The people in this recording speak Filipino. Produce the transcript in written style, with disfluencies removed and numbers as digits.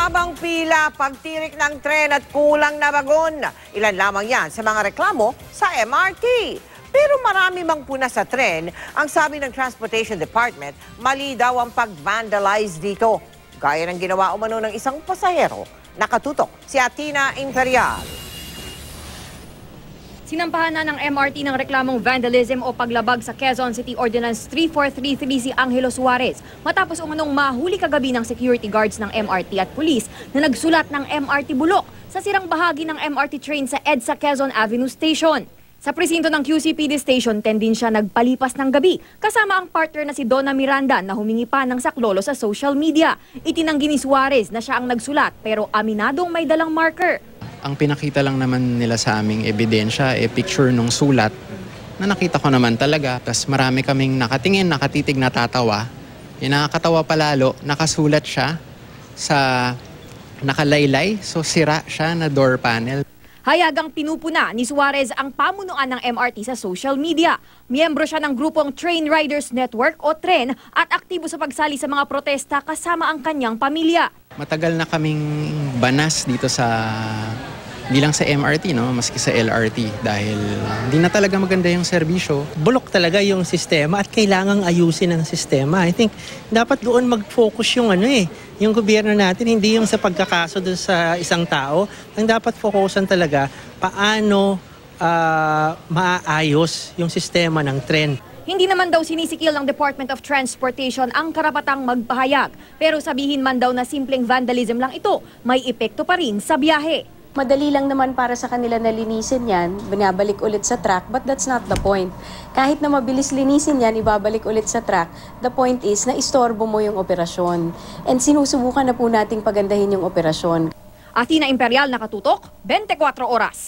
Mahabang pila, pagtirik ng tren at kulang na bagon. Ilan lamang yan sa mga reklamo sa MRT. Pero marami mang puna sa tren, ang sabi ng Transportation Department, mali daw ang pag-vandalize dito. Gaya ng ginawa umano ng isang pasahero. Nakatutok si Atina Imperial. Sinampahan na ng MRT ng reklamong vandalism o paglabag sa Quezon City Ordinance 3433 si Angelo Suarez matapos umanong mahuli kagabi ng security guards ng MRT at pulis na nagsulat ng MRT bulok sa sirang bahagi ng MRT train sa EDSA Quezon Avenue Station. Sa presinto ng QCPD Station 10 din siya nagpalipas ng gabi kasama ang partner na si Donna Miranda na humingi pa ng saklolo sa social media. Itinanggi ni Suarez na siya ang nagsulat pero aminadong may dalang marker. Ang pinakita lang naman nila sa aming ebidensya, picture nung sulat na nakita ko naman talaga. Tapos marami kaming nakatingin, nakatitig, natatawa. Yung nakakatawa palalo, nakasulat siya sa nakalaylay. So sira siya na door panel. Hayagang pinupuna ni Suarez ang pamunuan ng MRT sa social media. Miyembro siya ng grupong Train Riders Network o TREN at aktibo sa pagsali sa mga protesta kasama ang kanyang pamilya. Matagal na kaming banas dito di lang sa MRT, no? Maski sa LRT dahil hindi na talaga maganda yung serbisyo. Bulok talaga yung sistema at kailangang ayusin ang sistema. I think dapat doon mag-focus yung gobyerno natin, hindi yung sa pagkakaso doon sa isang tao. Ang dapat fokusan talaga paano maayos yung sistema ng tren. Hindi naman daw sinisikil ng Department of Transportation ang karapatang magpahayag. Pero sabihin man daw na simpleng vandalism lang ito, may epekto pa rin sa biyahe. Madali lang naman para sa kanila na linisin yan, binabalik ulit sa track, but that's not the point. Kahit na mabilis linisin yan, ibabalik ulit sa track, the point is na istorbo mo yung operasyon. And sinusubukan na po nating pagandahin yung operasyon. Atina Imperial, nakatutok, 24 oras.